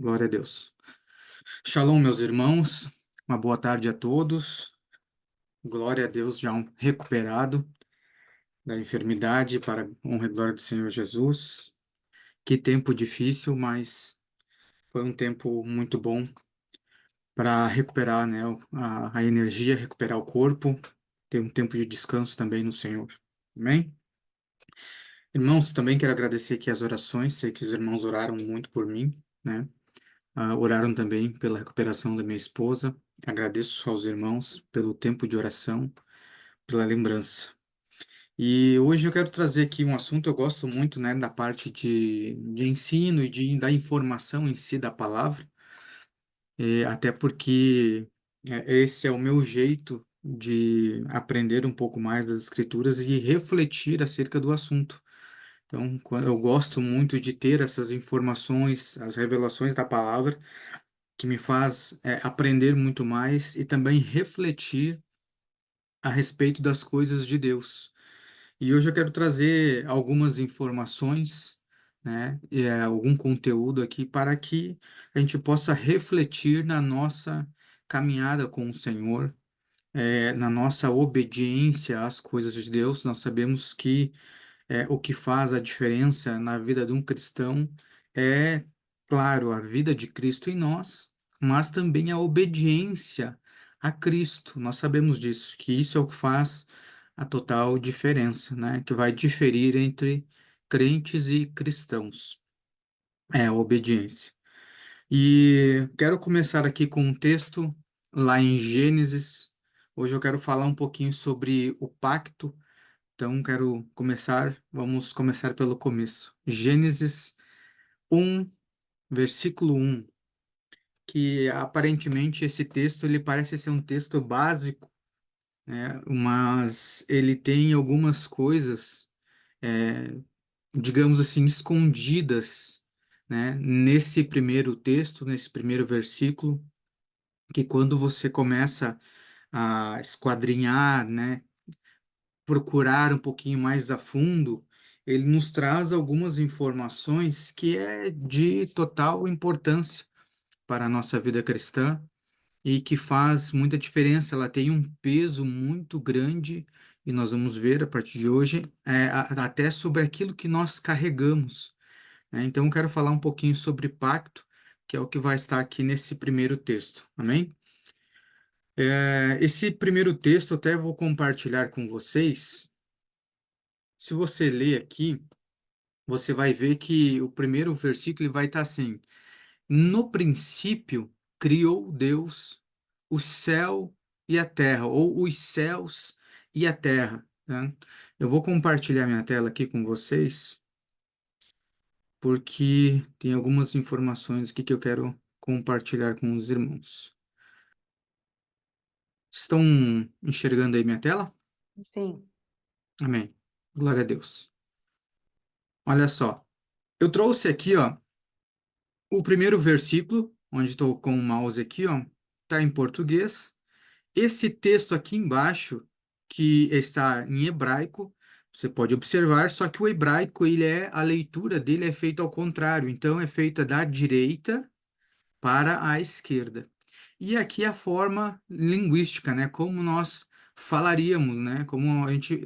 Glória a Deus. Shalom, meus irmãos. Uma boa tarde a todos. Glória a Deus, já um recuperado da enfermidade para a honra e glória do Senhor Jesus. Que tempo difícil, mas foi um tempo muito bom para recuperar, né, a energia, recuperar o corpo, ter um tempo de descanso também no Senhor. Amém? Irmãos, também quero agradecer aqui as orações. Sei que os irmãos oraram muito por mim, né? Oraram também pela recuperação da minha esposa. Agradeço aos irmãos pelo tempo de oração, pela lembrança. E hoje eu quero trazer aqui um assunto, eu gosto muito, né, da parte de ensino e da informação em si da palavra, até porque esse é o meu jeito de aprender um pouco mais das Escrituras e refletir acerca do assunto. Então, eu gosto muito de ter essas informações, as revelações da palavra, que me faz aprender muito mais e também refletir a respeito das coisas de Deus. E hoje eu quero trazer algumas informações, né, algum conteúdo aqui para que a gente possa refletir na nossa caminhada com o Senhor, na nossa obediência às coisas de Deus. Nós sabemos que o que faz a diferença na vida de um cristão é, claro, a vida de Cristo em nós, mas também a obediência a Cristo. Nós sabemos disso, que isso é o que faz a total diferença, né? Que vai diferir entre crentes e cristãos. É a obediência. E quero começar aqui com um texto lá em Gênesis. Hoje eu quero falar um pouquinho sobre o pacto. Então, vamos começar pelo começo. Gênesis 1, versículo 1, que aparentemente esse texto ele parece ser um texto básico, né? Mas ele tem algumas coisas, é, digamos assim, escondidas, né? Nesse primeiro texto, nesse primeiro versículo, que quando você começa a esquadrinhar, né, procurar um pouquinho mais a fundo, ele nos traz algumas informações que é de total importância para a nossa vida cristã e que faz muita diferença. Ela tem um peso muito grande e nós vamos ver a partir de hoje até sobre aquilo que nós carregamos, né? Então, eu quero falar um pouquinho sobre pacto, que é o que vai estar aqui nesse primeiro texto. Amém? Esse primeiro texto eu até vou compartilhar com vocês. Se você ler aqui, você vai ver que o primeiro versículo ele vai estar assim: no princípio criou Deus o céu e a terra, ou os céus e a terra, né? Eu vou compartilhar minha tela aqui com vocês, porque tem algumas informações aqui que eu quero compartilhar com os irmãos. Estão enxergando aí minha tela? Sim. Amém. Glória a Deus. Olha só, eu trouxe aqui, ó, o primeiro versículo, onde estou com o mouse aqui, ó, está em português. Esse texto aqui embaixo, que está em hebraico, você pode observar, só que o hebraico, a leitura dele é feita ao contrário, então é feita da direita para a esquerda. E aqui a forma linguística, né, como nós falaríamos, né, como a gente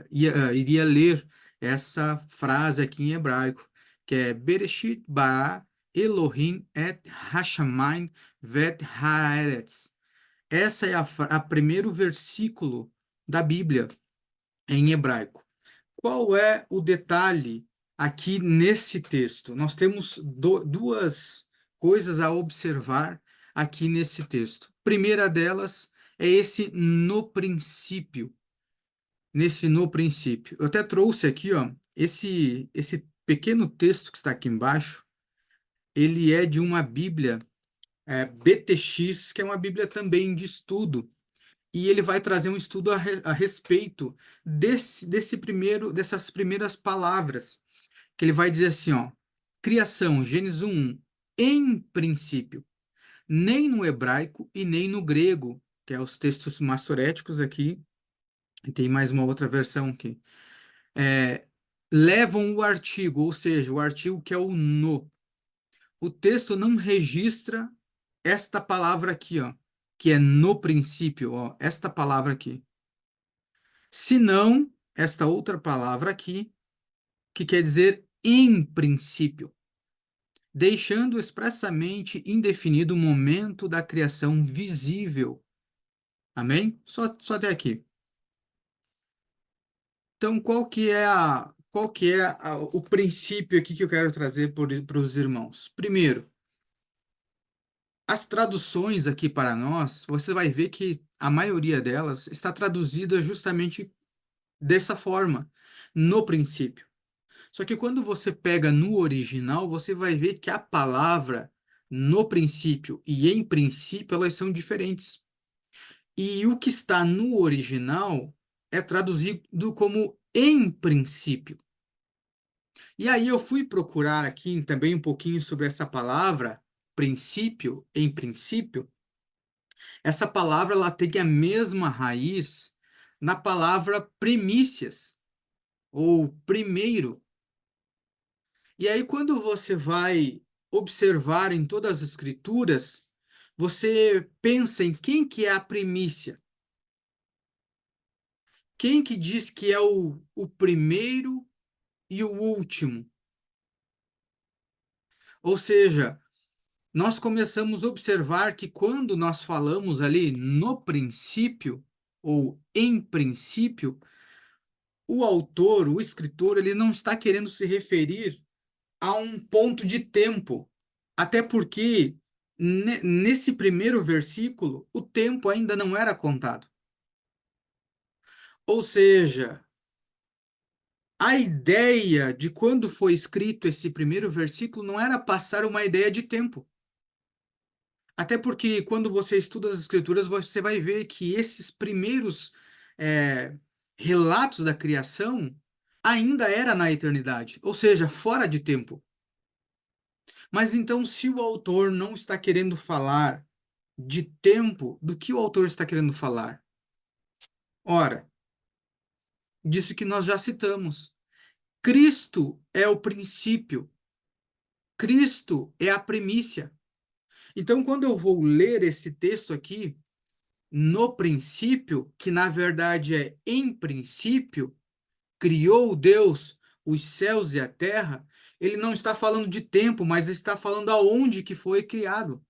iria ler essa frase aqui em hebraico, que é Bereshit bara Elohim et hashamayim vet haaretz. Essa é a primeiro versículo da Bíblia em hebraico. Qual é o detalhe aqui nesse texto? Nós temos duas coisas a observar aqui nesse texto. Primeira delas é esse no princípio. Nesse no princípio. Eu até trouxe aqui, ó, esse pequeno texto que está aqui embaixo, ele é de uma Bíblia BTX, que é uma Bíblia também de estudo, e ele vai trazer um estudo a respeito dessas primeiras palavras, que ele vai dizer assim, ó, criação, Gênesis 1, em princípio, nem no hebraico e nem no grego, que é os textos massoréticos aqui, e tem mais uma outra versão aqui, é, levam o artigo, ou seja, o artigo que é o no. o texto não registra esta palavra aqui, ó, que é no princípio, ó, esta palavra aqui. Senão esta outra palavra aqui, que quer dizer em princípio, deixando expressamente indefinido o momento da criação visível. Amém? Só até aqui. Então, qual que é o princípio aqui que eu quero trazer para os irmãos? Primeiro, as traduções aqui para nós, você vai ver que a maioria delas está traduzida justamente dessa forma, no princípio. Só que quando você pega no original, você vai ver que a palavra no princípio e em princípio, elas são diferentes. E o que está no original é traduzido como em princípio. E aí eu fui procurar aqui também um pouquinho sobre essa palavra, princípio, em princípio. Essa palavra ela tem a mesma raiz na palavra primícias, ou primeiro. E aí, quando você vai observar em todas as escrituras, você pensa em quem que é a primícia. Quem que diz que é o primeiro e o último? Ou seja, nós começamos a observar que quando nós falamos ali no princípio, ou em princípio, o autor, o escritor, ele não está querendo se referir a um ponto de tempo. Até porque nesse primeiro versículo, o tempo ainda não era contado. Ou seja, a ideia de quando foi escrito esse primeiro versículo não era passar uma ideia de tempo. Até porque quando você estuda as escrituras, você vai ver que esses primeiros é, relatos da criação ainda era na eternidade, ou seja, fora de tempo. Mas então, se o autor não está querendo falar de tempo, do que o autor está querendo falar? Ora, disso que nós já citamos. Cristo é o princípio, Cristo é a primícia. Então, quando eu vou ler esse texto aqui, no princípio, que na verdade é em princípio, criou Deus os céus e a terra, ele não está falando de tempo, mas está falando aonde que foi criado.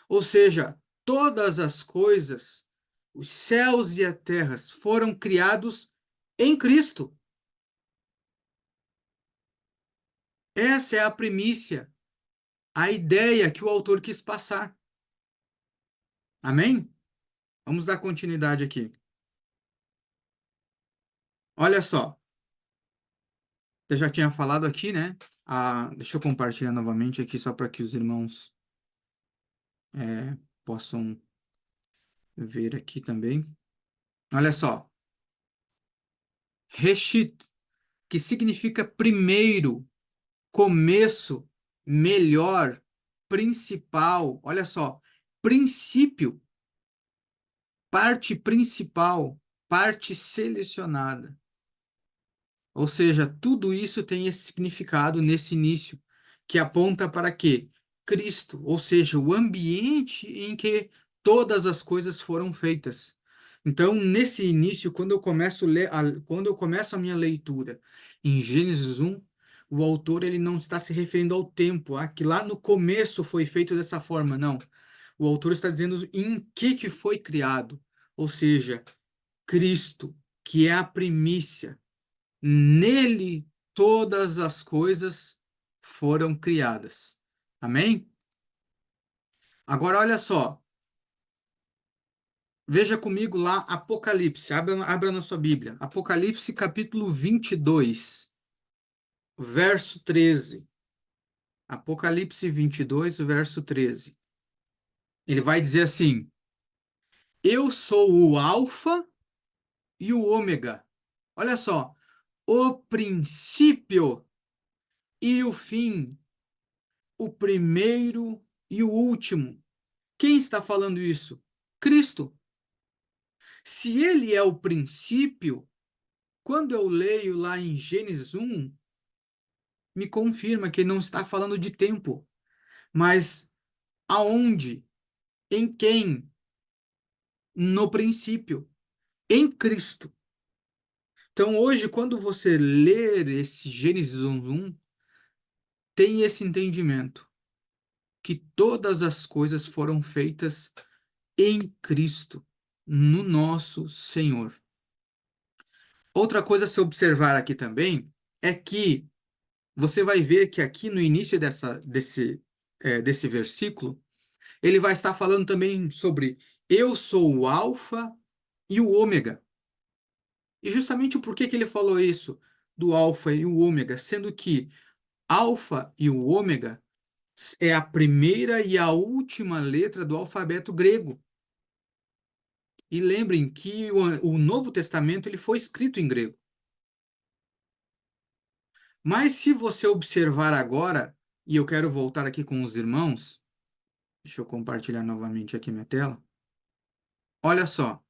Ou seja, todas as coisas, os céus e a terra, foram criados em Cristo. Essa é a primícia, a ideia que o autor quis passar. Amém? Vamos dar continuidade aqui. Olha só, eu já tinha falado aqui, né? Deixa eu compartilhar novamente aqui, só para que os irmãos possam ver aqui também. Olha só, Reshit, que significa primeiro, começo, melhor, principal. Olha só, princípio, parte principal, parte selecionada. Ou seja, tudo isso tem esse significado nesse início, que aponta para quê? Cristo, ou seja, o ambiente em que todas as coisas foram feitas. Então, nesse início, quando eu começo a minha leitura em Gênesis 1, o autor ele não está se referindo ao tempo, que lá no começo foi feito dessa forma, não. O autor está dizendo em que foi criado, ou seja, Cristo, que é a primícia. Nele todas as coisas foram criadas. Amém? Agora olha só. Veja comigo lá Apocalipse. Abra na sua Bíblia. Apocalipse capítulo 22, verso 13. Apocalipse 22, verso 13. Ele vai dizer assim: Eu sou o Alfa e o Ômega. Olha só. O princípio e o fim, o primeiro e o último. Quem está falando isso? Cristo. Se ele é o princípio, quando eu leio lá em Gênesis 1, me confirma que não está falando de tempo, mas aonde, em quem, no princípio, em Cristo. Então, hoje, quando você ler esse Gênesis 1:1, tem esse entendimento, que todas as coisas foram feitas em Cristo, no nosso Senhor. Outra coisa a se observar aqui também é que você vai ver que aqui no início desse versículo, ele vai estar falando também sobre eu sou o Alfa e o Ômega. E justamente o porquê que ele falou isso do Alfa e o Ômega, sendo que Alfa e o Ômega é a primeira e a última letra do alfabeto grego. E lembrem que o Novo Testamento ele foi escrito em grego. Mas se você observar agora, e eu quero voltar aqui com os irmãos, deixa eu compartilhar novamente aqui minha tela. Olha só,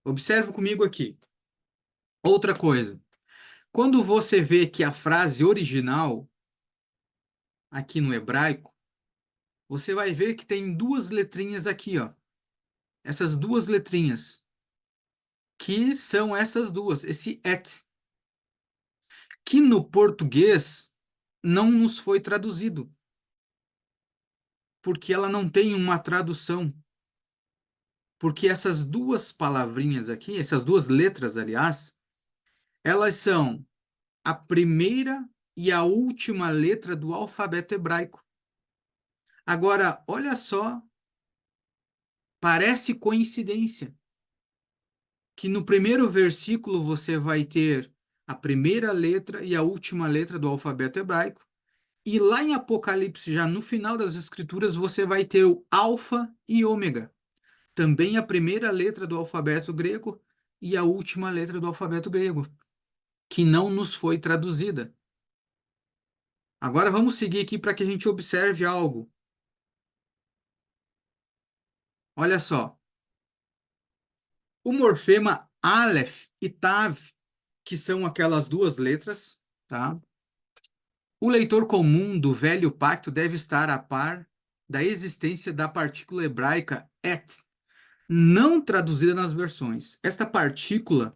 observe comigo aqui. Outra coisa, quando você vê que a frase original, aqui no hebraico, você vai ver que tem duas letrinhas aqui, ó. Essas duas letrinhas, que são essas duas, esse et, que no português não nos foi traduzido, porque ela não tem uma tradução. Porque essas duas palavrinhas aqui, essas duas letras, aliás, elas são a primeira e a última letra do alfabeto hebraico. Agora, olha só, parece coincidência que no primeiro versículo você vai ter a primeira letra e a última letra do alfabeto hebraico, e lá em Apocalipse, já no final das escrituras, você vai ter o alfa e ômega, também a primeira letra do alfabeto grego e a última letra do alfabeto grego, que não nos foi traduzida. Agora vamos seguir aqui para que a gente observe algo. Olha só, o morfema Aleph e Tav, que são aquelas duas letras, tá? O leitor comum do Velho Pacto deve estar a par da existência da partícula hebraica et, não traduzida nas versões. Esta partícula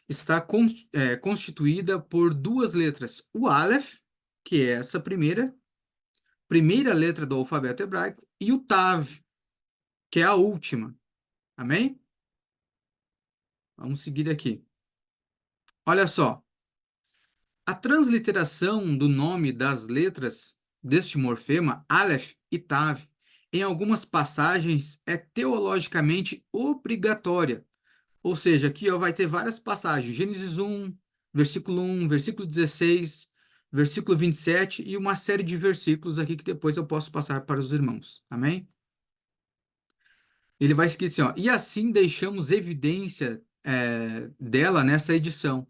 está constituída por duas letras, o Aleph, que é essa primeira letra do alfabeto hebraico, e o Tav, que é a última. Amém? Vamos seguir aqui. Olha só. A transliteração do nome das letras deste morfema, Aleph e Tav, em algumas passagens é teologicamente obrigatória. Ou seja, aqui ó, vai ter várias passagens. Gênesis 1, versículo 16, versículo 27 e uma série de versículos aqui que depois eu posso passar para os irmãos. Amém? Ele vai seguir assim, ó, e assim deixamos evidência dela nesta edição.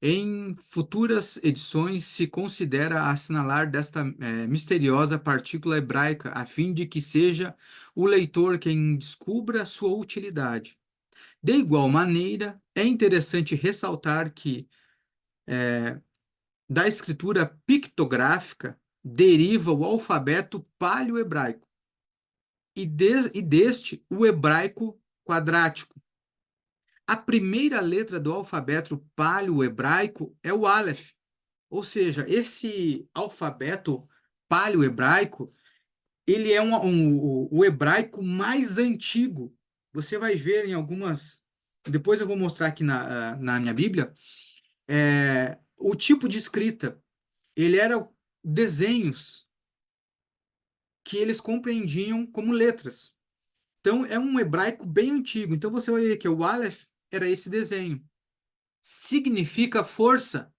Em futuras edições, se considera assinalar desta misteriosa partícula hebraica, a fim de que seja o leitor quem descubra sua utilidade. De igual maneira, é interessante ressaltar que da escritura pictográfica deriva o alfabeto paleo-hebraico e deste o hebraico quadrático. A primeira letra do alfabeto paleo-hebraico é o Aleph, ou seja, esse alfabeto paleo-hebraico, ele é o hebraico mais antigo. Você vai ver em algumas. Depois eu vou mostrar aqui na minha Bíblia. O tipo de escrita. Ele era desenhos que eles compreendiam como letras. Então, é um hebraico bem antigo. Então, você vai ver que o Aleph era esse desenho. Significa força,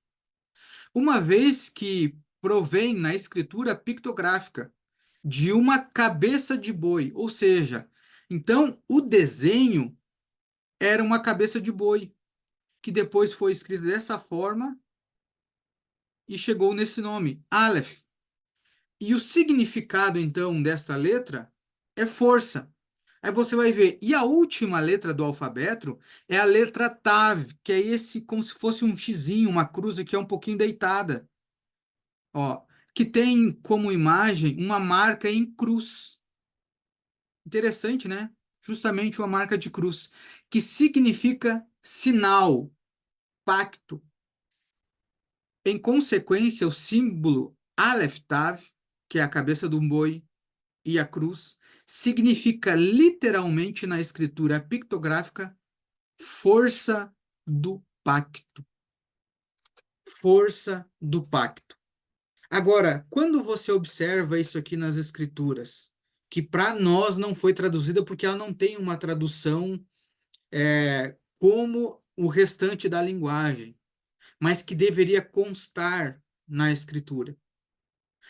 uma vez que provém na escritura pictográfica de uma cabeça de boi, ou seja, então o desenho era uma cabeça de boi, que depois foi escrita dessa forma e chegou nesse nome, Aleph. E o significado, então, desta letra é força. Aí você vai ver, e a última letra do alfabeto é a letra Tav, que é esse como se fosse um xizinho, uma cruz aqui, é um pouquinho deitada. Ó, que tem como imagem uma marca em cruz. Interessante, né? Justamente uma marca de cruz, que significa sinal, pacto. Em consequência, o símbolo Aleph Tav, que é a cabeça do boi, e a cruz, significa literalmente na escritura pictográfica força do pacto. Força do pacto. Agora, quando você observa isso aqui nas escrituras, que para nós não foi traduzida porque ela não tem uma tradução como o restante da linguagem, mas que deveria constar na escritura.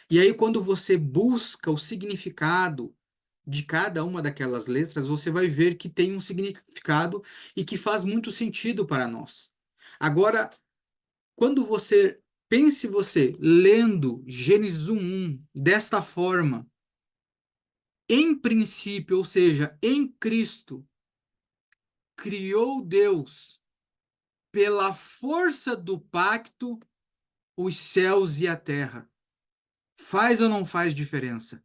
E aí, quando você busca o significado de cada uma daquelas letras, você vai ver que tem um significado e que faz muito sentido para nós. Agora, quando você lendo Gênesis 1:1 desta forma, em princípio, ou seja, em Cristo, criou Deus pela força do pacto os céus e a terra. Faz ou não faz diferença?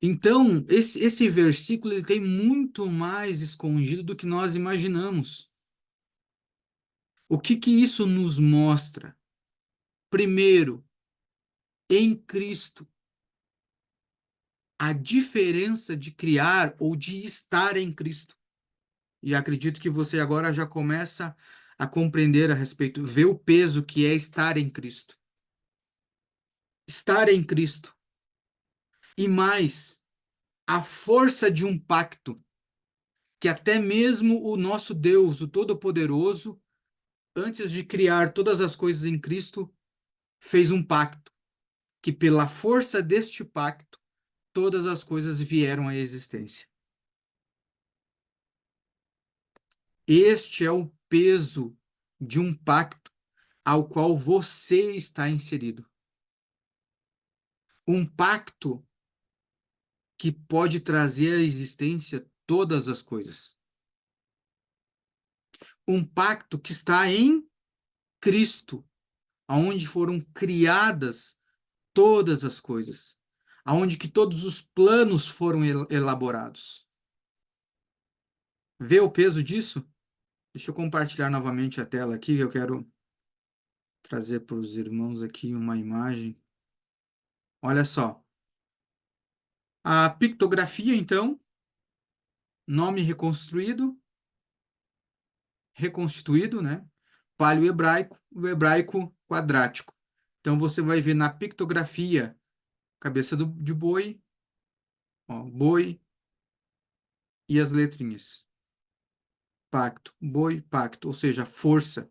Então, esse versículo ele tem muito mais escondido do que nós imaginamos. O que que isso nos mostra? Primeiro, em Cristo, a diferença de criar ou de estar em Cristo. E acredito que você agora já começa a compreender a respeito, ver o peso que é estar em Cristo. Estar em Cristo. E mais, a força de um pacto que até mesmo o nosso Deus, o Todo-Poderoso, antes de criar todas as coisas em Cristo, fez um pacto, que pela força deste pacto, todas as coisas vieram à existência. Este é o peso de um pacto ao qual você está inserido. Um pacto que pode trazer à existência todas as coisas. Um pacto que está em Cristo, aonde foram criadas todas as coisas, aonde que todos os planos foram elaborados. Vê o peso disso? Deixa eu compartilhar novamente a tela aqui, eu quero trazer para os irmãos aqui uma imagem. Olha só. A pictografia, então, nome reconstituído, né? Paleo-hebraico, o hebraico quadrático. Então você vai ver na pictografia cabeça de boi, ó, boi e as letrinhas. Pacto, boi, pacto, ou seja, força,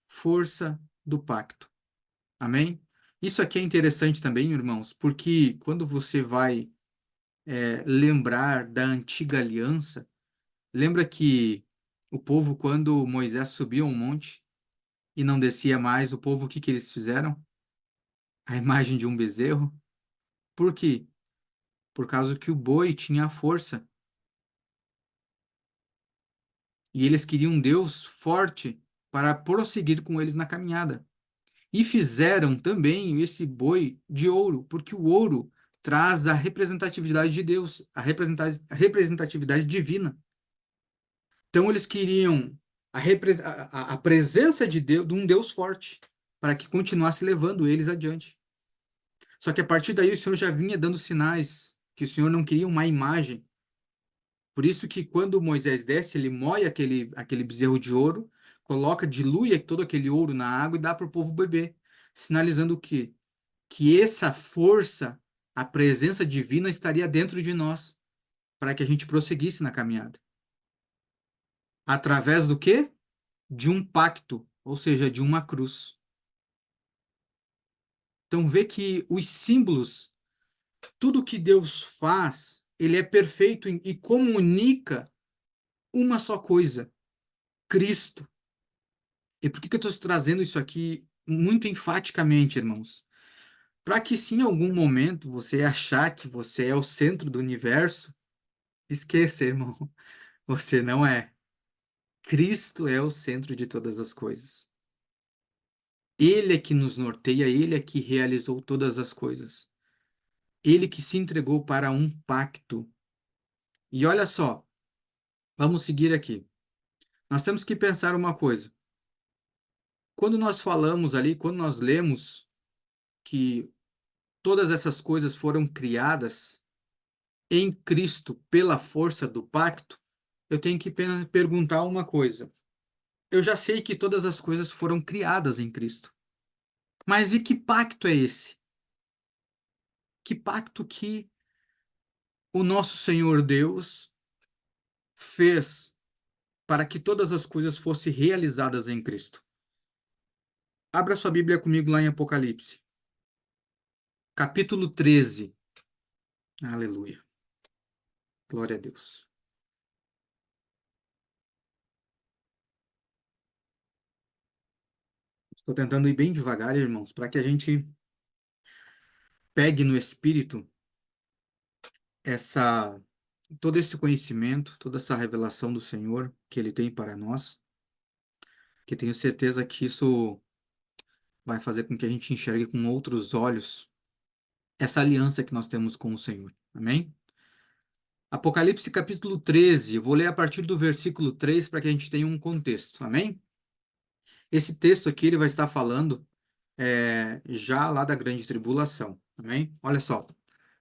força do pacto. Amém? Isso aqui é interessante também, irmãos, porque quando você vai lembrar da antiga aliança, lembra que o povo, quando Moisés subiu um monte e não descia mais, o povo, o que que eles fizeram? A imagem de um bezerro. Por quê? Por causa que o boi tinha a força. E eles queriam um Deus forte para prosseguir com eles na caminhada. E fizeram também esse boi de ouro, porque o ouro traz a representatividade de Deus, a representatividade divina. Então eles queriam a presença de Deus, de um Deus forte, para que continuasse levando eles adiante. Só que a partir daí o Senhor já vinha dando sinais que o Senhor não queria uma imagem. Por isso que quando Moisés desce, ele moe aquele bezerro de ouro, coloca, dilui todo aquele ouro na água e dá para o povo beber, sinalizando o quê? Que essa força, a presença divina estaria dentro de nós, para que a gente prosseguisse na caminhada. Através do quê? De um pacto, ou seja, de uma cruz. Então vê que os símbolos, tudo que Deus faz, ele é perfeito e comunica uma só coisa, Cristo. E por que que eu estou trazendo isso aqui muito enfaticamente, irmãos? Para que se em algum momento você achar que você é o centro do universo, esqueça, irmão, você não é. Cristo é o centro de todas as coisas. Ele é que nos norteia, ele é que realizou todas as coisas. Ele que se entregou para um pacto. E olha só, vamos seguir aqui. Nós temos que pensar uma coisa. Quando nós falamos ali, quando nós lemos que todas essas coisas foram criadas em Cristo pela força do pacto, eu tenho que perguntar uma coisa. Eu já sei que todas as coisas foram criadas em Cristo. Mas e que pacto é esse? Que pacto que o nosso Senhor Deus fez para que todas as coisas fossem realizadas em Cristo? Abra sua Bíblia comigo lá em Apocalipse, capítulo 13. Aleluia. Glória a Deus. Estou tentando ir bem devagar, irmãos, para que a gente pegue no espírito essa todo esse conhecimento, toda essa revelação do Senhor que ele tem para nós, que tenho certeza que isso vai fazer com que a gente enxergue com outros olhos essa aliança que nós temos com o Senhor. Amém? Apocalipse capítulo 13, eu vou ler a partir do versículo 3 para que a gente tenha um contexto. Amém? Esse texto aqui ele vai estar falando já lá da grande tribulação. Amém? Olha só,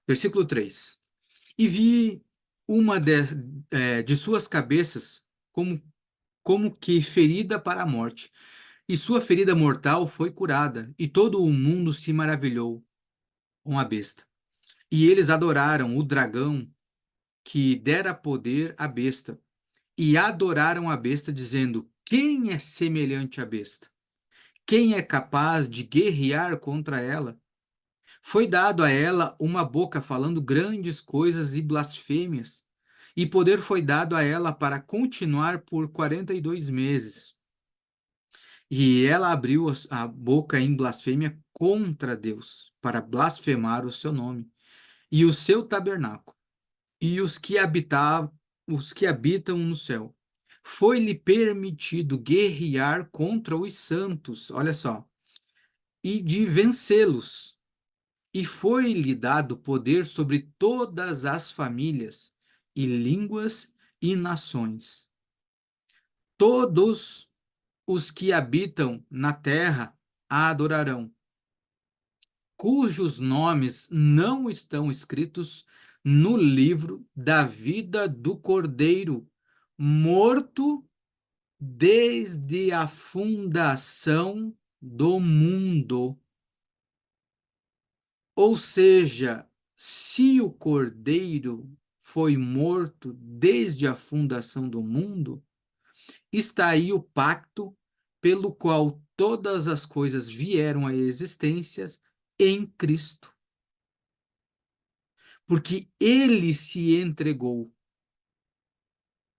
versículo 3. E vi uma de suas cabeças como que ferida para a morte, e sua ferida mortal foi curada, e todo o mundo se maravilhou com a besta. E eles adoraram o dragão que dera poder à besta, e adoraram a besta, dizendo: Quem é semelhante à besta? Quem é capaz de guerrear contra ela? Foi dado a ela uma boca falando grandes coisas e blasfêmias, e poder foi dado a ela para continuar por 42 meses. E ela abriu a boca em blasfêmia contra Deus, para blasfemar o seu nome, e o seu tabernáculo, e os que habitam no céu. Foi-lhe permitido guerrear contra os santos, olha só, e de vencê-los. E foi-lhe dado poder sobre todas as famílias, e línguas e nações. Todos os que habitam na terra a adorarão, cujos nomes não estão escritos no livro da vida do Cordeiro, morto desde a fundação do mundo. Ou seja, se o Cordeiro foi morto desde a fundação do mundo, está aí o pacto pelo qual todas as coisas vieram à existência em Cristo. Porque ele se entregou.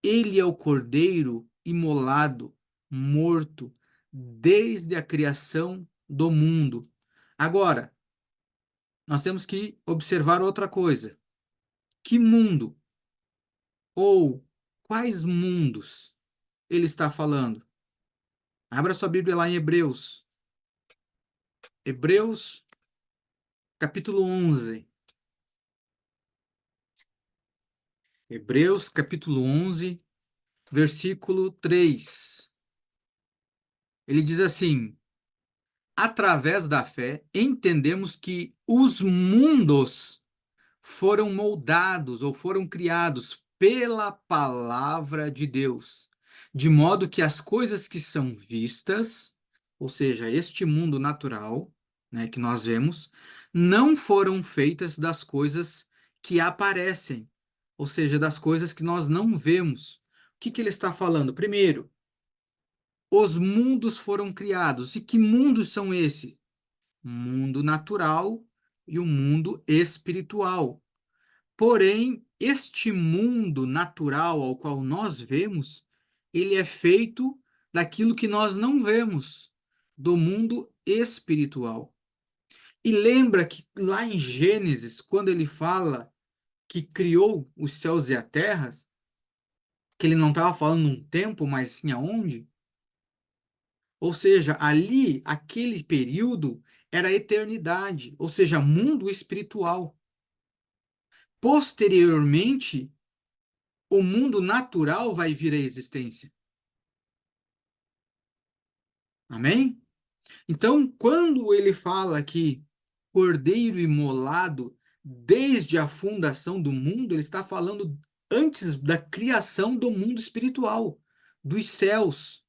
Ele é o Cordeiro imolado, morto, desde a criação do mundo. Agora, nós temos que observar outra coisa. Que mundo ou quais mundos ele está falando? Abra sua Bíblia lá em Hebreus. Hebreus, capítulo 11. Hebreus, capítulo 11, versículo 3. Ele diz assim: através da fé, entendemos que os mundos foram moldados ou foram criados pela palavra de Deus, de modo que as coisas que são vistas, ou seja, este mundo natural, né, que nós vemos, não foram feitas das coisas que aparecem, ou seja, das coisas que nós não vemos. O que ele está falando? Primeiro, os mundos foram criados. E que mundos são esses? O mundo natural e o mundo espiritual. Porém, este mundo natural ao qual nós vemos, ele é feito daquilo que nós não vemos, do mundo espiritual. E lembra que lá em Gênesis, quando ele fala que criou os céus e a terra, que ele não estava falando num tempo, mas sim aonde? Ou seja, ali, aquele período era a eternidade, ou seja, mundo espiritual. Posteriormente, o mundo natural vai vir à existência. Amém? Então, quando ele fala que cordeiro imolado desde a fundação do mundo, ele está falando antes da criação do mundo espiritual, dos céus.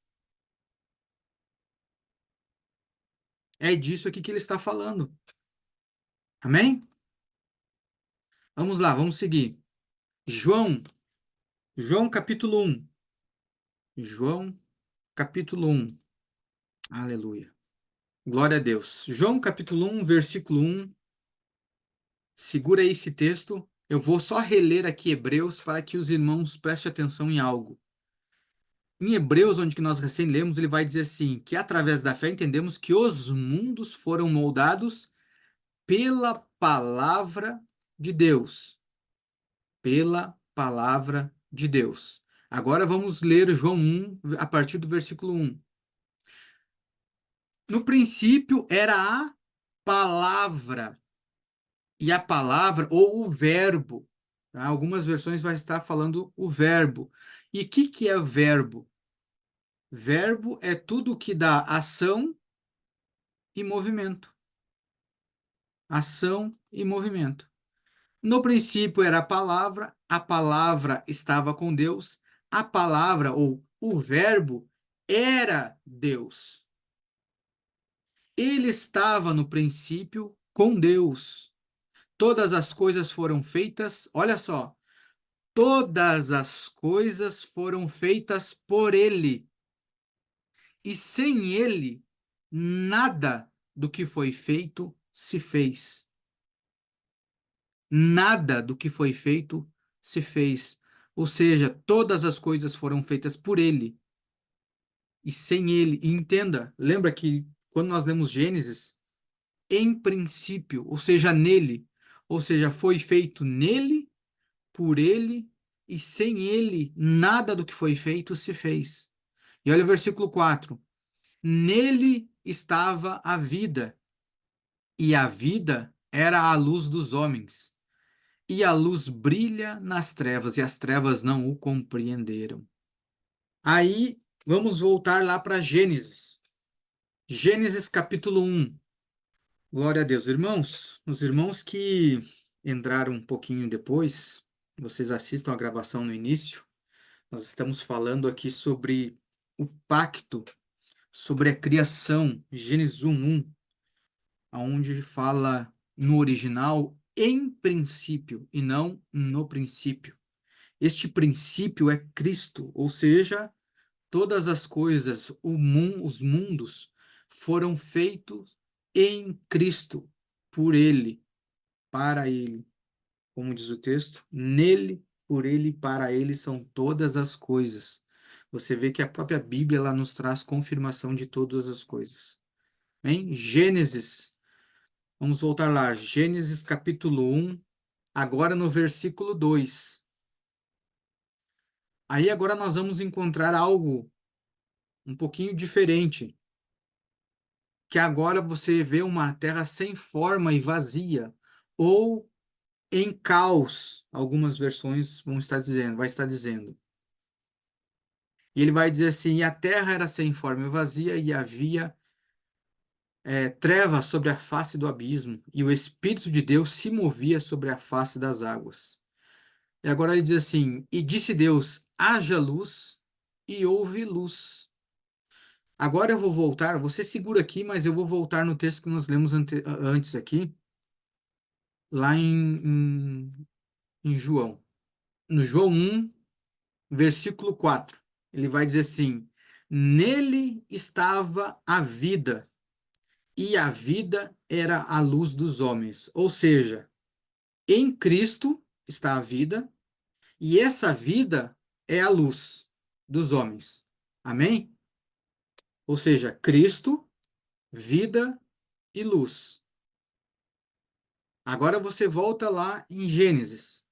É disso aqui que ele está falando. Amém? Vamos lá, vamos seguir. João, João capítulo 1. João capítulo 1. Aleluia. Glória a Deus. João capítulo 1, versículo 1. Segura aí esse texto. Eu vou só reler aqui Hebreus para que os irmãos prestem atenção em algo. Em Hebreus, onde que nós recém lemos, ele vai dizer assim, que através da fé entendemos que os mundos foram moldados pela palavra de Deus. Pela palavra de Deus. Agora vamos ler João 1, a partir do versículo 1. No princípio era a palavra, e a palavra, ou o verbo, tá? Algumas versões vai estar falando o verbo. E o que é verbo? Verbo é tudo que dá ação e movimento. Ação e movimento. No princípio era a palavra estava com Deus, a palavra ou o verbo era Deus. Ele estava no princípio com Deus. Todas as coisas foram feitas, olha só, todas as coisas foram feitas por ele. E sem ele, nada do que foi feito se fez. Nada do que foi feito se fez. Ou seja, todas as coisas foram feitas por ele e sem ele. E entenda, lembra que quando nós lemos Gênesis, em princípio, ou seja, nele, ou seja, foi feito nele, por ele e sem ele, nada do que foi feito se fez. E olha o versículo 4. Nele estava a vida, e a vida era a luz dos homens. E a luz brilha nas trevas, e as trevas não o compreenderam. Aí, vamos voltar lá para Gênesis. Gênesis capítulo 1. Glória a Deus. Irmãos, os irmãos que entraram um pouquinho depois, vocês assistam a gravação no início, nós estamos falando aqui sobre o pacto, sobre a criação, Gênesis 1:1, onde fala no original em princípio e não no princípio. Este princípio é Cristo, ou seja, todas as coisas, os mundos foram feitos em Cristo, por Ele, para Ele. Como diz o texto, nele, por Ele e para Ele são todas as coisas. Você vê que a própria Bíblia ela nos traz confirmação de todas as coisas. Em Gênesis, vamos voltar lá, Gênesis capítulo 1, agora no versículo 2. Aí agora nós vamos encontrar algo um pouquinho diferente, que agora você vê uma terra sem forma e vazia, ou em caos, algumas versões vão estar dizendo, vai estar dizendo. E ele vai dizer assim, e a terra era sem forma e vazia, e havia trevas sobre a face do abismo, e o Espírito de Deus se movia sobre a face das águas. E agora ele diz assim, e disse Deus, haja luz, e houve luz. Agora eu vou voltar, você segura aqui, mas eu vou voltar no texto que nós lemos antes aqui, lá em João. No João 1, versículo 4. Ele vai dizer assim: nele estava a vida, e a vida era a luz dos homens. Ou seja, em Cristo está a vida, e essa vida é a luz dos homens. Amém? Ou seja, Cristo, vida e luz. Agora você volta lá em Gênesis.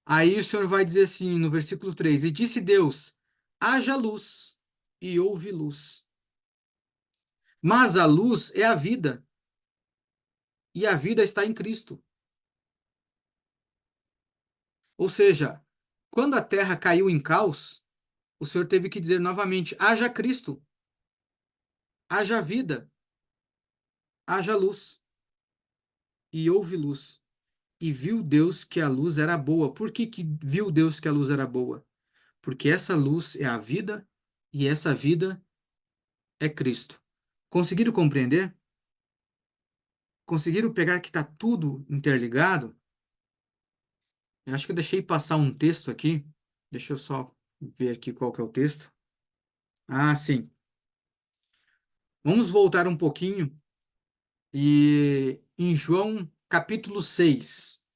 Aí o Senhor vai dizer assim no versículo 3: E disse Deus: haja luz, e houve luz. Mas a luz é a vida, e a vida está em Cristo. Ou seja, quando a terra caiu em caos, o Senhor teve que dizer novamente: haja Cristo, haja vida, haja luz. E houve luz. E viu Deus que a luz era boa. Por que viu Deus que a luz era boa? Porque essa luz é a vida e essa vida é Cristo. Conseguiram compreender? Conseguiram pegar que está tudo interligado? Eu acho que eu deixei passar um texto aqui. Deixa eu só ver aqui qual que é o texto. Ah, sim. Vamos voltar um pouquinho e em João capítulo 6,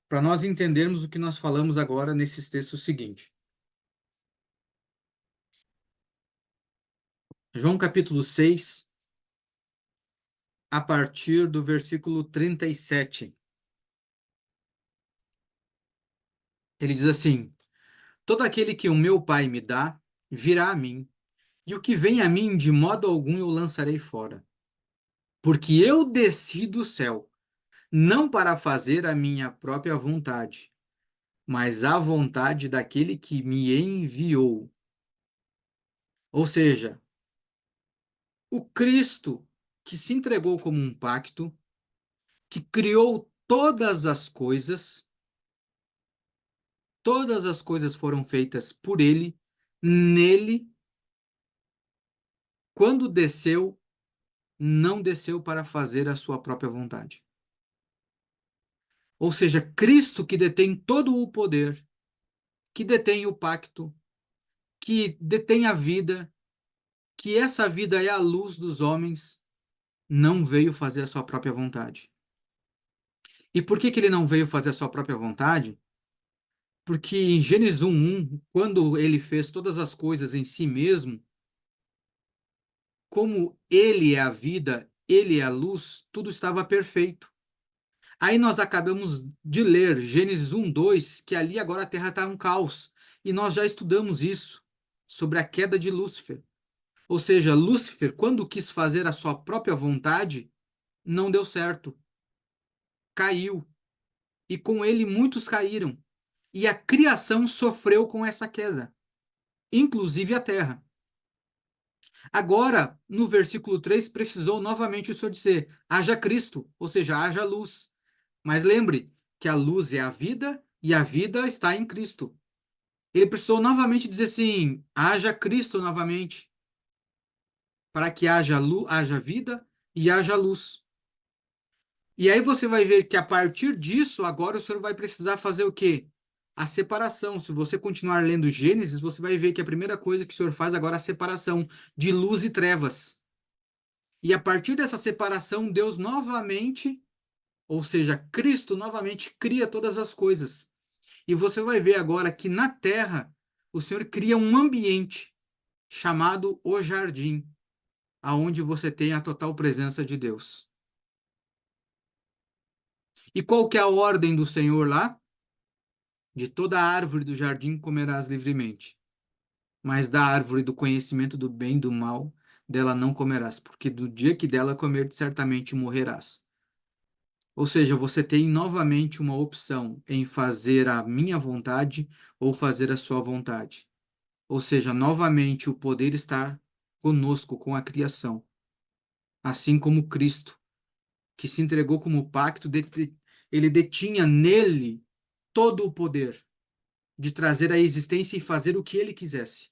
para nós entendermos o que nós falamos agora nesses textos seguintes. João capítulo 6, a partir do versículo 37. Ele diz assim: Todo aquele que o meu Pai me dá, virá a mim, e o que vem a mim, de modo algum eu lançarei fora. Porque eu desci do céu, não para fazer a minha própria vontade, mas a vontade daquele que me enviou. Ou seja, o Cristo que se entregou como um pacto, que criou todas as coisas foram feitas por ele, nele, quando desceu, não desceu para fazer a sua própria vontade. Ou seja, Cristo que detém todo o poder, que detém o pacto, que detém a vida, que essa vida é a luz dos homens, não veio fazer a sua própria vontade. E por que ele não veio fazer a sua própria vontade? Porque em Gênesis 1:1, quando ele fez todas as coisas em si mesmo, como ele é a vida, ele é a luz, tudo estava perfeito. Aí nós acabamos de ler Gênesis 1:2, que ali agora a terra está um caos. E nós já estudamos isso, sobre a queda de Lúcifer. Ou seja, Lúcifer, quando quis fazer a sua própria vontade, não deu certo, caiu. E com ele muitos caíram. E a criação sofreu com essa queda, inclusive a terra. Agora, no versículo 3, precisou novamente o Senhor dizer: haja Cristo, ou seja, haja luz. Mas lembre que a luz é a vida e a vida está em Cristo. Ele precisou novamente dizer assim: haja Cristo novamente, para que haja luz, haja vida e haja luz. E aí você vai ver que a partir disso, agora o Senhor vai precisar fazer o quê? A separação. Se você continuar lendo Gênesis, você vai ver que a primeira coisa que o Senhor faz agora é a separação de luz e trevas. E a partir dessa separação, Deus novamente, ou seja, Cristo novamente cria todas as coisas. E você vai ver agora que na terra o Senhor cria um ambiente chamado o jardim, aonde você tem a total presença de Deus. E qual que é a ordem do Senhor lá? De toda árvore do jardim comerás livremente, mas da árvore do conhecimento do bem e do mal, dela não comerás, porque do dia que dela comer, certamente morrerás. Ou seja, você tem novamente uma opção em fazer a minha vontade ou fazer a sua vontade. Ou seja, novamente o poder está conosco, com a criação. Assim como Cristo, que se entregou como pacto, ele detinha nele todo o poder de trazer a existência e fazer o que ele quisesse.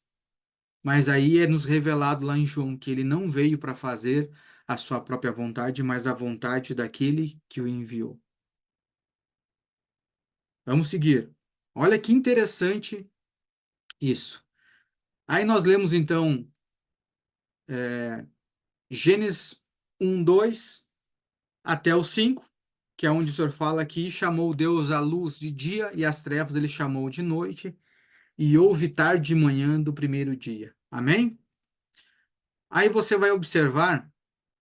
Mas aí é nos revelado lá em João que ele não veio para fazer a sua própria vontade, mas a vontade daquele que o enviou. Vamos seguir. Olha que interessante isso. Aí nós lemos então Gênesis 1:2 até o 5, que é onde o Senhor fala que chamou Deus a luz de dia e as trevas ele chamou de noite, e houve tarde e manhã do primeiro dia. Amém? Aí você vai observar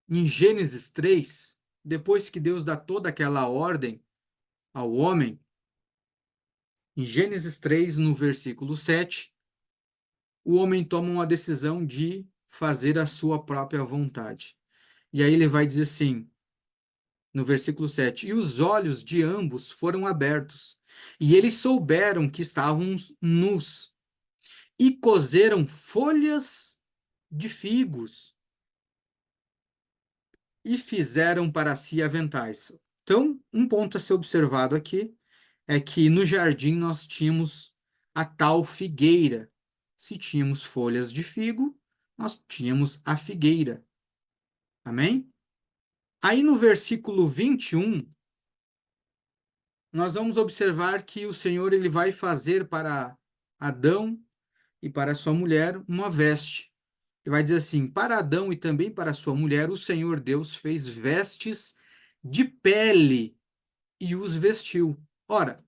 em Gênesis 3, depois que Deus dá toda aquela ordem ao homem, Em Gênesis 3, no versículo 7, o homem toma uma decisão de fazer a sua própria vontade. E aí ele vai dizer assim, no versículo 7, e os olhos de ambos foram abertos, e eles souberam que estavam nus, e coseram folhas de figos, e fizeram para si aventais. Então, um ponto a ser observado aqui é que no jardim nós tínhamos a tal figueira. Se tínhamos folhas de figo, nós tínhamos a figueira. Amém? Aí no versículo 21, nós vamos observar que o Senhor ele vai fazer para Adão e para sua mulher uma veste. Ele vai dizer assim: para Adão e também para sua mulher, o Senhor Deus fez vestes de pele e os vestiu. Ora,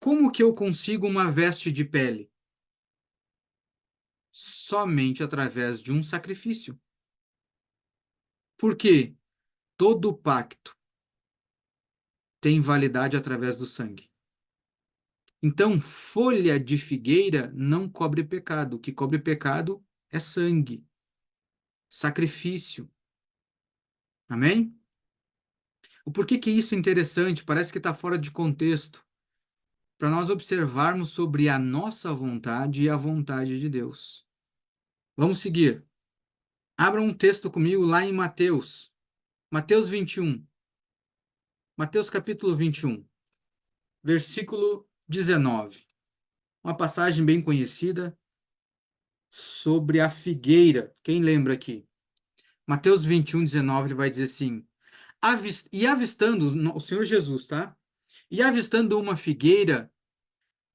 como que eu consigo uma veste de pele? Somente através de um sacrifício. Porque todo pacto tem validade através do sangue. Então, folha de figueira não cobre pecado. O que cobre pecado é sangue, sacrifício. Amém? O porquê que isso é interessante? Parece que está fora de contexto. Para nós observarmos sobre a nossa vontade e a vontade de Deus. Vamos seguir. Abra um texto comigo lá em Mateus. Mateus 21. Mateus capítulo 21, versículo 19. Uma passagem bem conhecida sobre a figueira. Quem lembra aqui? Mateus 21, 19, ele vai dizer assim: e avistando, o Senhor Jesus, tá? E avistando uma figueira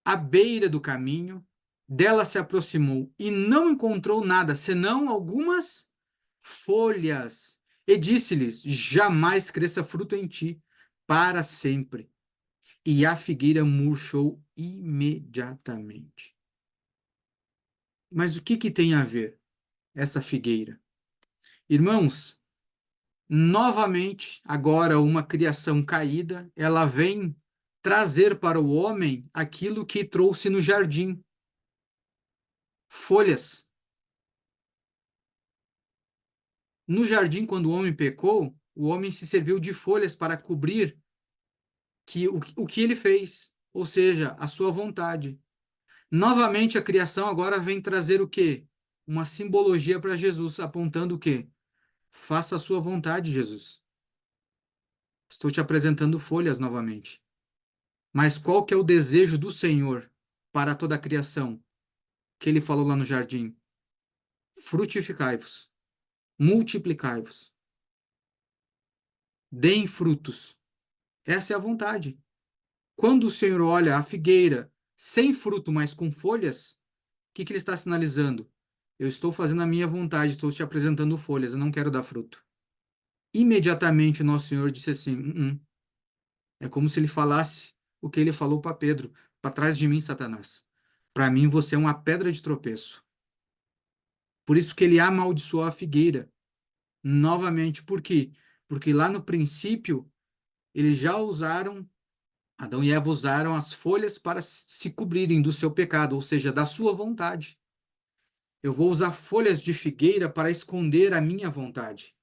à beira do caminho, dela se aproximou e não encontrou nada, senão algumas folhas. E disse-lhes: jamais cresça fruto em ti, para sempre. E a figueira murchou imediatamente. Mas o que que tem a ver essa figueira? Irmãos, novamente, agora uma criação caída, ela vem trazer para o homem aquilo que trouxe no jardim, folhas. No jardim, quando o homem pecou, o homem se serviu de folhas para cobrir o que ele fez, ou seja, a sua vontade. Novamente, a criação agora vem trazer o quê? Uma simbologia para Jesus, apontando o quê? Faça a sua vontade, Jesus. Estou te apresentando folhas novamente. Mas qual que é o desejo do Senhor para toda a criação? Que ele falou lá no jardim: frutificai-vos, multiplicai-vos, deem frutos. Essa é a vontade. Quando o Senhor olha a figueira sem fruto, mas com folhas, o que que ele está sinalizando? Eu estou fazendo a minha vontade, estou te apresentando folhas, eu não quero dar fruto. Imediatamente o nosso Senhor disse assim: É como se ele falasse o que ele falou para Pedro: para trás de mim, Satanás. Para mim, você é uma pedra de tropeço. Por isso que ele amaldiçoou a figueira. Novamente, por quê? Porque lá no princípio, eles já usaram, Adão e Eva usaram as folhas para se cobrirem do seu pecado, ou seja, da sua vontade. Eu vou usar folhas de figueira para esconder a minha vontade.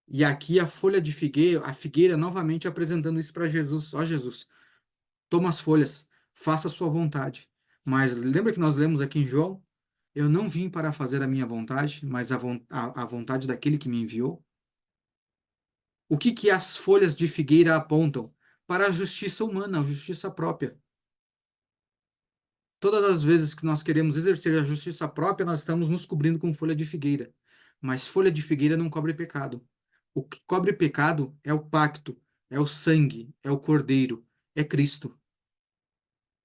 E aqui a folha de figueira, a figueira novamente apresentando isso para Jesus. Ó Jesus, toma as folhas, faça a sua vontade. Mas lembra que nós lemos aqui em João? Eu não vim para fazer a minha vontade, mas a vontade daquele que me enviou. O que que as folhas de figueira apontam? Para a justiça humana, a justiça própria. Todas as vezes que nós queremos exercer a justiça própria, nós estamos nos cobrindo com folha de figueira. Mas folha de figueira não cobre pecado. O que cobre pecado é o pacto, é o sangue, é o cordeiro, é Cristo.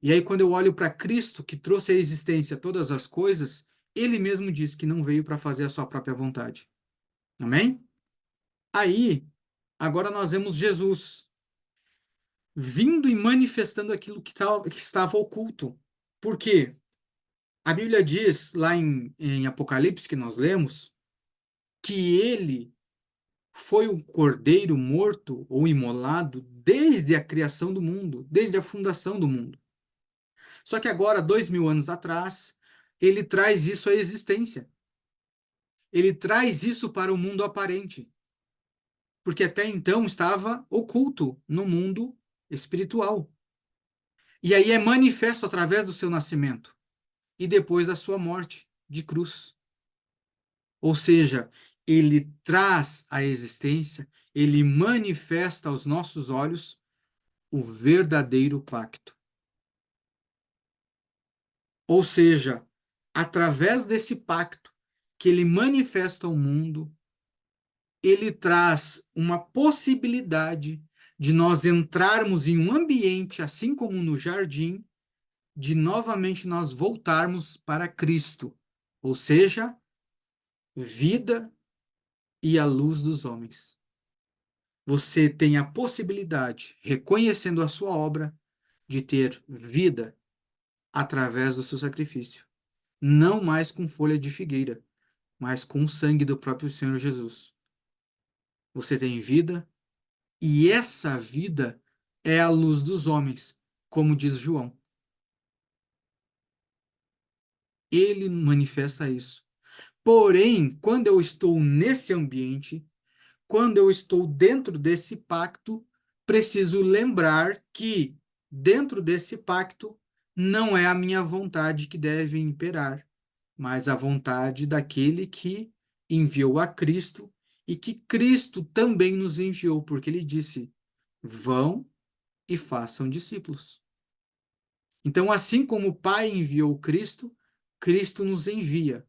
E aí, quando eu olho para Cristo, que trouxe à existência todas as coisas, ele mesmo diz que não veio para fazer a sua própria vontade. Amém? Aí, agora nós vemos Jesus vindo e manifestando aquilo que estava oculto. Por quê? A Bíblia diz, lá em Apocalipse, que nós lemos, que ele foi o cordeiro morto ou imolado desde a criação do mundo, desde a fundação do mundo. Só que agora, 2000 anos atrás, ele traz isso à existência. Ele traz isso para o mundo aparente, porque até então estava oculto no mundo espiritual. E aí é manifesto através do seu nascimento e depois da sua morte de cruz. Ou seja, ele traz à existência, ele manifesta aos nossos olhos o verdadeiro pacto. Ou seja, através desse pacto que ele manifesta ao mundo, ele traz uma possibilidade de nós entrarmos em um ambiente, assim como no jardim, de novamente nós voltarmos para Cristo, ou seja, vida e a luz dos homens. Você tem a possibilidade, reconhecendo a sua obra, de ter vida através do seu sacrifício. Não mais com folha de figueira, mas com o sangue do próprio Senhor Jesus. Você tem vida, e essa vida é a luz dos homens, como diz João. Ele manifesta isso. Porém, quando eu estou nesse ambiente, quando eu estou dentro desse pacto, preciso lembrar que dentro desse pacto não é a minha vontade que deve imperar, mas a vontade daquele que enviou a Cristo e que Cristo também nos enviou, porque ele disse: vão e façam discípulos. Então, assim como o Pai enviou Cristo, Cristo nos envia.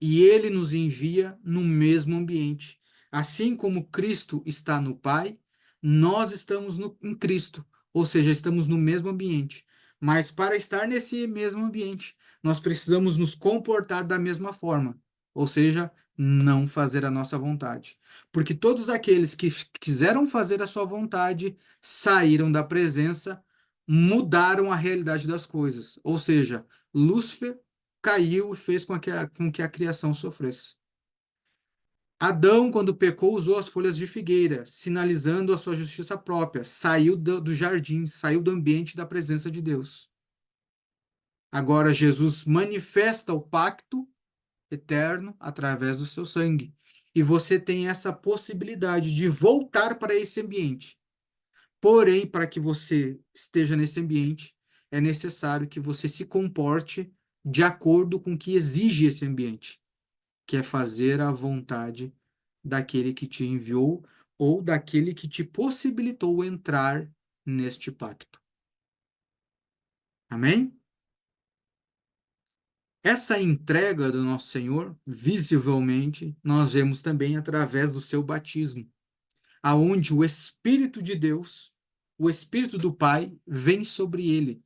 E ele nos envia no mesmo ambiente. Assim como Cristo está no Pai, nós estamos em Cristo, ou seja, estamos no mesmo ambiente. Mas para estar nesse mesmo ambiente, nós precisamos nos comportar da mesma forma, ou seja, não fazer a nossa vontade. Porque todos aqueles que quiseram fazer a sua vontade saíram da presença, mudaram a realidade das coisas. Ou seja, Lúcifer caiu e fez com que a criação sofresse. Adão, quando pecou, usou as folhas de figueira, sinalizando a sua justiça própria. Saiu do jardim, saiu do ambiente da presença de Deus. Agora, Jesus manifesta o pacto eterno através do seu sangue. E você tem essa possibilidade de voltar para esse ambiente. Porém, para que você esteja nesse ambiente, é necessário que você se comporte de acordo com o que exige esse ambiente, que é fazer a vontade daquele que te enviou ou daquele que te possibilitou entrar neste pacto. Amém? Essa entrega do nosso Senhor, visivelmente, nós vemos também através do seu batismo, aonde o Espírito de Deus, o Espírito do Pai, vem sobre ele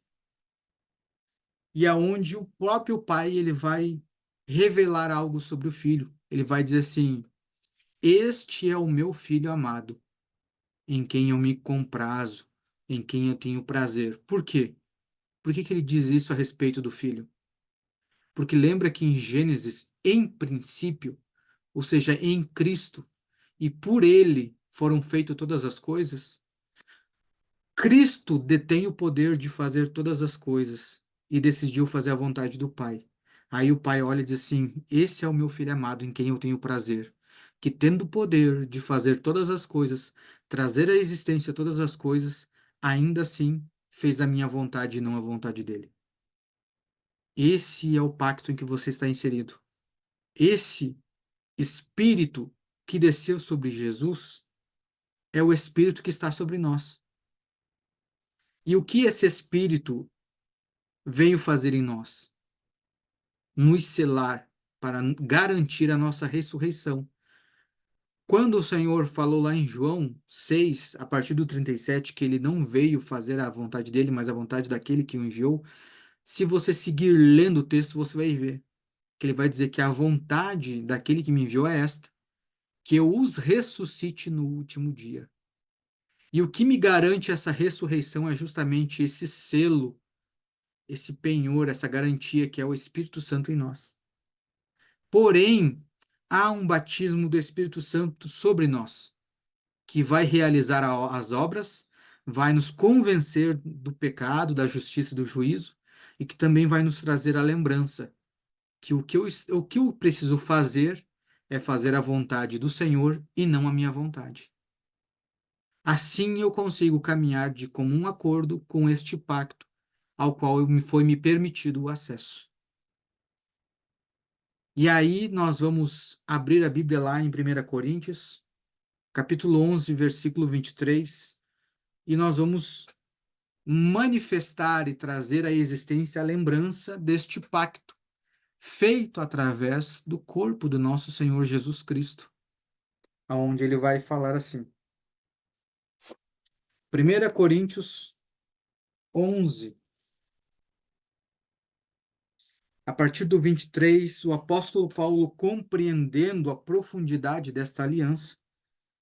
e aonde o próprio pai ele vai revelar algo sobre o filho. Ele vai dizer assim: este é o meu filho amado, em quem eu me comprazo, em quem eu tenho prazer. Por quê? Por que que ele diz isso a respeito do filho? Porque lembra que em Gênesis, em princípio, ou seja, em Cristo, e por ele foram feitas todas as coisas? Cristo detém o poder de fazer todas as coisas e decidiu fazer a vontade do Pai. Aí o Pai olha e diz assim: esse é o meu filho amado em quem eu tenho prazer, que tendo o poder de fazer todas as coisas, trazer à existência todas as coisas, ainda assim fez a minha vontade e não a vontade dele. Esse é o pacto em que você está inserido. Esse Espírito que desceu sobre Jesus é o Espírito que está sobre nós. E o que esse Espírito veio fazer em nós? Nos selar para garantir a nossa ressurreição. Quando o Senhor falou lá em João 6, a partir do 37, que ele não veio fazer a vontade dele, mas a vontade daquele que o enviou, se você seguir lendo o texto, você vai ver que ele vai dizer que a vontade daquele que me enviou é esta, que eu os ressuscite no último dia. E o que me garante essa ressurreição é justamente esse selo, esse penhor, essa garantia que é o Espírito Santo em nós. Porém, há um batismo do Espírito Santo sobre nós. que vai realizar as obras, vai nos convencer do pecado, da justiça e do juízo, e que também vai nos trazer a lembrança que o que eu preciso fazer é fazer a vontade do Senhor e não a minha vontade. Assim eu consigo caminhar de comum acordo com este pacto ao qual foi me permitido o acesso. E aí nós vamos abrir a Bíblia lá em 1 Coríntios, capítulo 11, versículo 23, e nós vamos manifestar e trazer à existência a lembrança deste pacto feito através do corpo do nosso Senhor Jesus Cristo, aonde ele vai falar assim. 1 Coríntios 11, a partir do 23, o apóstolo Paulo, compreendendo a profundidade desta aliança,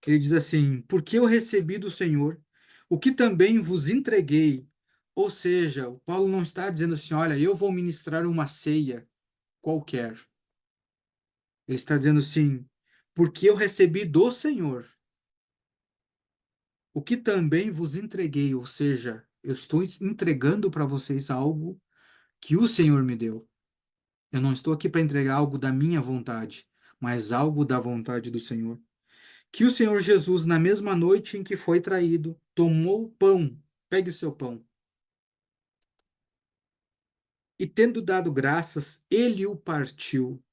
ele diz assim: porque eu recebi do Senhor o que também vos entreguei. Ou seja, o Paulo não está dizendo assim, olha, eu vou ministrar uma ceia qualquer. Ele está dizendo assim, porque eu recebi do Senhor o que também vos entreguei. Ou seja, eu estou entregando para vocês algo que o Senhor me deu. Eu não estou aqui para entregar algo da minha vontade, mas algo da vontade do Senhor. Que o Senhor Jesus, na mesma noite em que foi traído, tomou o pão, pegue o seu pão, e tendo dado graças, ele o partiu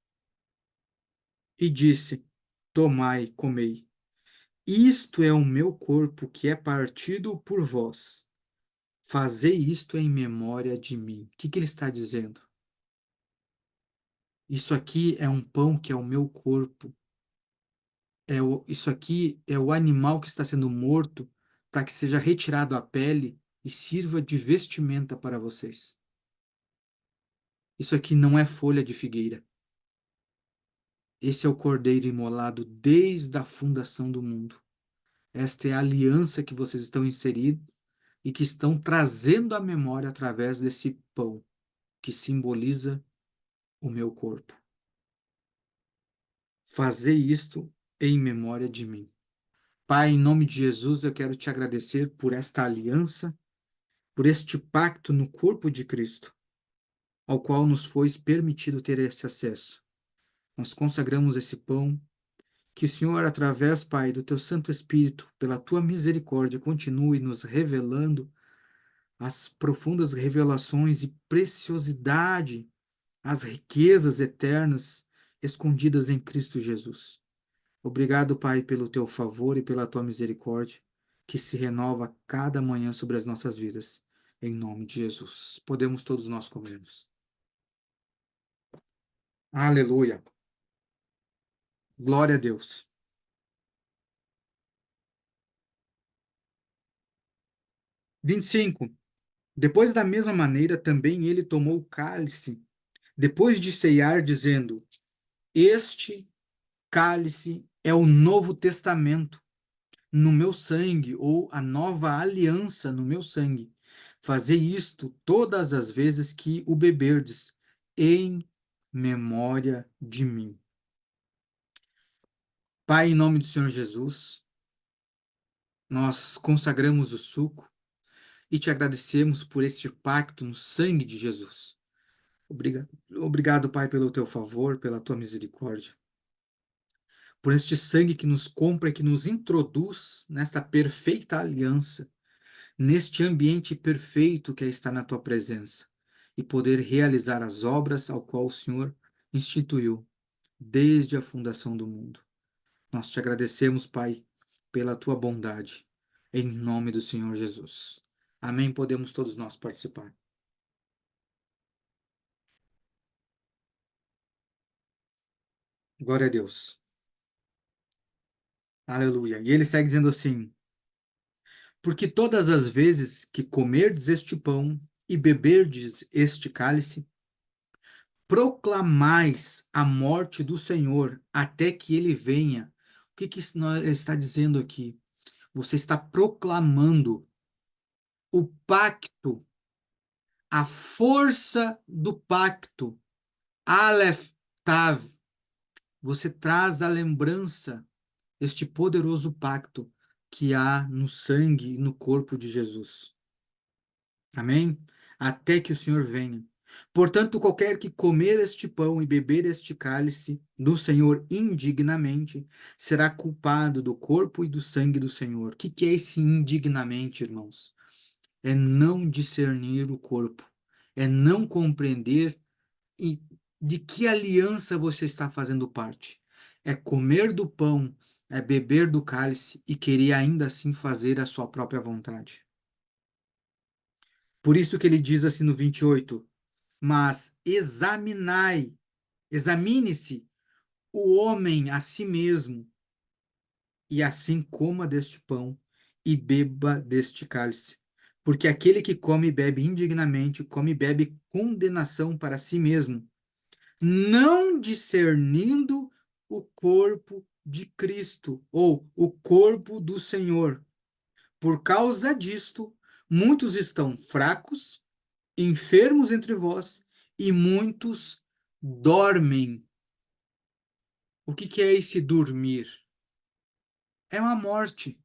e disse: tomai, comei. Isto é o meu corpo que é partido por vós. Fazei isto em memória de mim. O que que ele está dizendo? Isso aqui é um pão que é o meu corpo. Isso aqui é o animal que está sendo morto para que seja retirado a pele e sirva de vestimenta para vocês. Isso aqui não é folha de figueira. Esse é o cordeiro imolado desde a fundação do mundo. Esta é a aliança que vocês estão inseridos e que estão trazendo à memória através desse pão, que simboliza o meu corpo. Fazei isto em memória de mim. Pai, em nome de Jesus, eu quero te agradecer por esta aliança, por este pacto no corpo de Cristo, ao qual nos foi permitido ter esse acesso. Nós consagramos esse pão, que o Senhor, através, Pai, do teu Santo Espírito, pela tua misericórdia, continue nos revelando as profundas revelações e preciosidade, as riquezas eternas escondidas em Cristo Jesus. Obrigado, Pai, pelo teu favor e pela tua misericórdia, que se renova cada manhã sobre as nossas vidas. Em nome de Jesus. Podemos todos nós comermos. Aleluia. Glória a Deus. 25. Depois da mesma maneira, também ele tomou o cálice, depois de ceiar, dizendo: este cálice é o novo testamento no meu sangue, ou a nova aliança no meu sangue. Fazei isto todas as vezes que o beberdes, em memória de mim. Pai, em nome do Senhor Jesus, nós consagramos o suco e te agradecemos por este pacto no sangue de Jesus. Obrigado, obrigado, Pai, pelo teu favor, pela tua misericórdia, por este sangue que nos compra e que nos introduz nesta perfeita aliança, neste ambiente perfeito que é estar na tua presença e poder realizar as obras ao qual o Senhor instituiu desde a fundação do mundo. Nós te agradecemos, Pai, pela tua bondade, em nome do Senhor Jesus. Amém. Podemos todos nós participar. Glória a Deus. Aleluia. E ele segue dizendo assim: porque todas as vezes que comerdes este pão e beberdes este cálice, proclamais a morte do Senhor até que ele venha. O que que isso está dizendo aqui? Você está proclamando o pacto, a força do pacto. Aleph Tav. Você traz à lembrança este poderoso pacto que há no sangue e no corpo de Jesus. Amém? Até que o Senhor venha. Portanto, qualquer que comer este pão e beber este cálice do Senhor indignamente, será culpado do corpo e do sangue do Senhor. O que é esse indignamente, irmãos? É não discernir o corpo, é não compreender e de que aliança você está fazendo parte. É comer do pão, é beber do cálice e querer ainda assim fazer a sua própria vontade. Por isso que ele diz assim no 28, mas examine-se o homem a si mesmo, e assim coma deste pão e beba deste cálice. Porque aquele que come e bebe indignamente, come e bebe condenação para si mesmo, não discernindo o corpo de Cristo, ou o corpo do Senhor. Por causa disto, muitos estão fracos, enfermos entre vós, e muitos dormem. O que é esse dormir? É uma morte.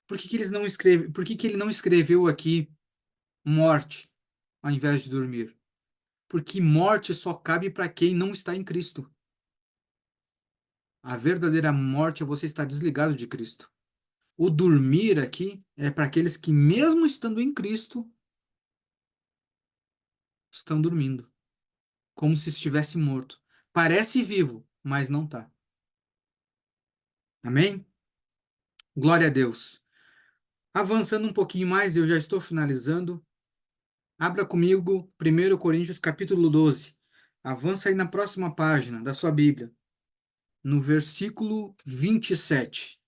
Por que ele não escreveu aqui morte ao invés de dormir? Porque morte só cabe para quem não está em Cristo. A verdadeira morte é você estar desligado de Cristo. O dormir aqui é para aqueles que, mesmo estando em Cristo, estão dormindo, como se estivesse morto. Parece vivo, mas não está. Amém? Glória a Deus. Avançando um pouquinho mais, eu já estou finalizando. Abra comigo 1 Coríntios capítulo 12. Avança aí na próxima página da sua Bíblia, no versículo 27.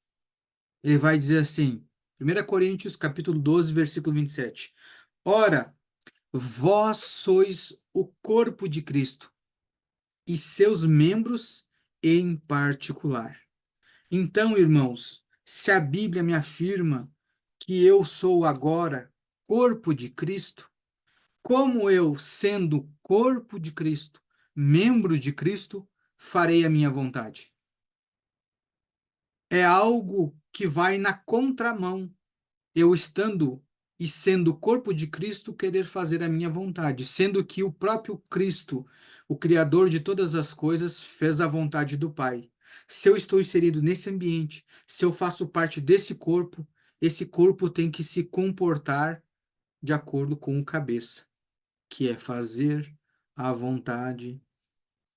Ele vai dizer assim, 1 Coríntios capítulo 12, versículo 27. Ora, vós sois o corpo de Cristo e seus membros em particular. Então, irmãos, se a Bíblia me afirma que eu sou agora corpo de Cristo, como eu, sendo corpo de Cristo, membro de Cristo, farei a minha vontade? É algo que vai na contramão. Eu estando e sendo corpo de Cristo, querer fazer a minha vontade, sendo que o próprio Cristo, o Criador de todas as coisas, fez a vontade do Pai. Se eu estou inserido nesse ambiente, se eu faço parte desse corpo, esse corpo tem que se comportar de acordo com o cabeça, que é fazer a vontade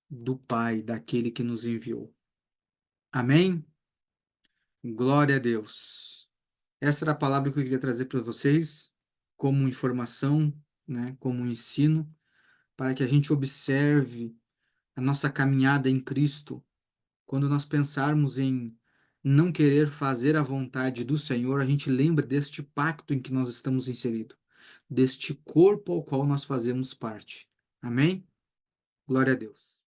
do Pai, daquele que nos enviou. Amém? Glória a Deus. Essa era a palavra que eu queria trazer para vocês, como informação, né, como ensino, para que a gente observe a nossa caminhada em Cristo. Quando nós pensarmos em não querer fazer a vontade do Senhor, a gente lembra deste pacto em que nós estamos inseridos, deste corpo ao qual nós fazemos parte. Amém? Glória a Deus.